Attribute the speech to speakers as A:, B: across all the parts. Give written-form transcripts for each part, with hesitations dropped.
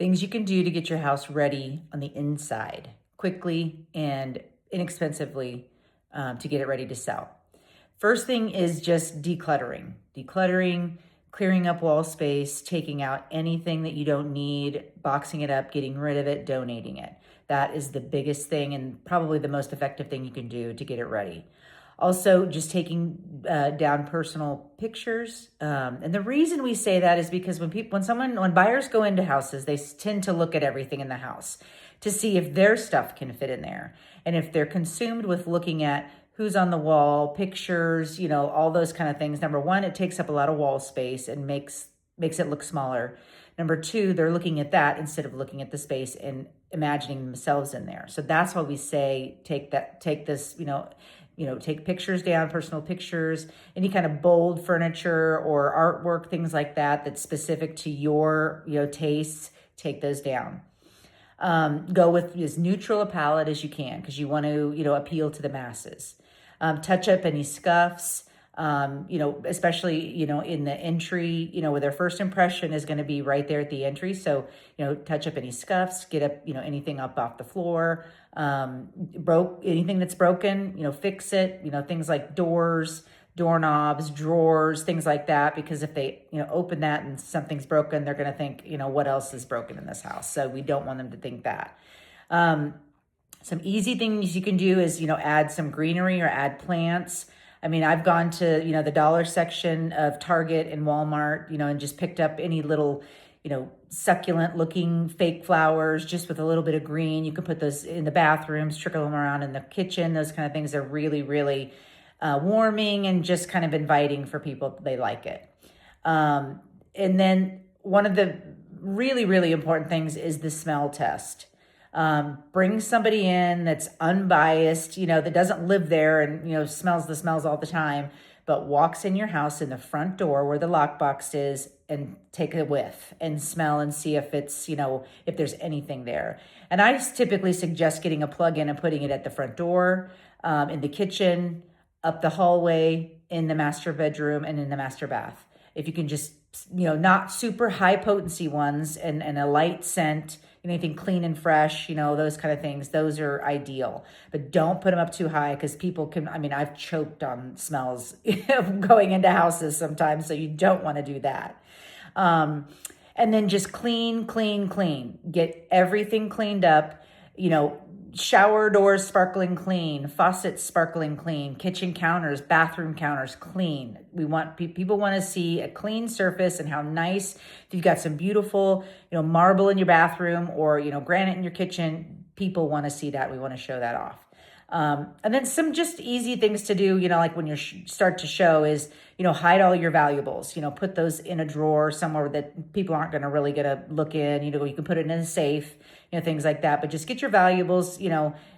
A: Things you can do to get your house ready on the inside quickly and inexpensively to get it ready to sell. First thing is just decluttering. Decluttering, clearing up wall space, taking out anything that you don't need, boxing it up, getting rid of it, donating it. That is the biggest thing and probably the most effective thing you can do to get it ready. Also, just taking down personal pictures. And the reason we say that is because when buyers go into houses, they tend to look at everything in the house to see if their stuff can fit in there. And if they're consumed with looking at who's on the wall, pictures, all those kind of things. Number one, it takes up a lot of wall space and makes it look smaller. Number two, they're looking at that instead of looking at the space and imagining themselves in there. So that's why we say take pictures down, personal pictures, any kind of bold furniture or artwork, things like that, that's specific to your, tastes, take those down. Go with as neutral a palette as you can because you want to, appeal to the masses. Touch up any scuffs, especially, in the entry, where their first impression is going to be right there at the entry. So, touch up any scuffs, get up, anything up off the floor, anything that's broken, fix it, things like doors, doorknobs, drawers, things like that, because if they, open that and something's broken, they're going to think, what else is broken in this house? So we don't want them to think that. Some easy things you can do is, add some greenery or add plants. I mean, I've gone to, the dollar section of Target and Walmart, and just picked up any little, succulent looking fake flowers just with a little bit of green. You can put those in the bathrooms, trickle them around in the kitchen. Those kind of things are really, really warming and just kind of inviting for people. They like it. And then one of the really, really important things is the smell test. Bring somebody in that's unbiased, that doesn't live there and, smells the smells all the time, but walks in your house in the front door where the lockbox is and take a whiff and smell and see if it's, if there's anything there. And I typically suggest getting a plug-in and putting it at the front door, in the kitchen, up the hallway, in the master bedroom, and in the master bath. If you can just, not super high potency ones and a light scent, anything clean and fresh, those kind of things, those are ideal. But don't put them up too high because people I've choked on smells going into houses sometimes, so you don't want to do that. And then just clean. Get everything cleaned up, shower doors sparkling clean, faucets sparkling clean, kitchen counters, bathroom counters clean. People want to see a clean surface and how nice. If you've got some beautiful, marble in your bathroom or, granite in your kitchen, people want to see that. We want to show that off. And then some just easy things to do, like when you start to show is, hide all your valuables, put those in a drawer somewhere that people aren't going to really get a look in, you can put it in a safe, things like that, but just get your valuables,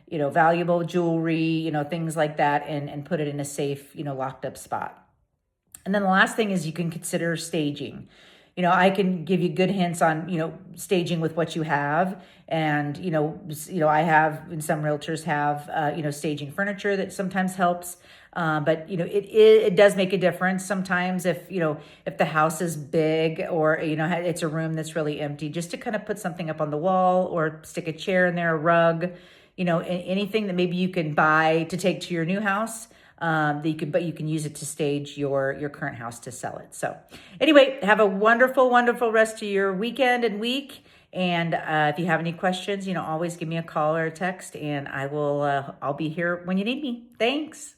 A: valuable jewelry, things like that and put it in a safe, locked up spot. And then the last thing is you can consider staging. I can give you good hints on, staging with what you have. And, I have, and some realtors have, staging furniture that sometimes helps. But, it does make a difference sometimes if the house is big or, it's a room that's really empty, just to kind of put something up on the wall or stick a chair in there, a rug, anything that maybe you can buy to take to your new house. But you can use it to stage your current house to sell it. So anyway, have a wonderful, wonderful rest of your weekend and week. And if you have any questions, always give me a call or a text and I'll be here when you need me. Thanks.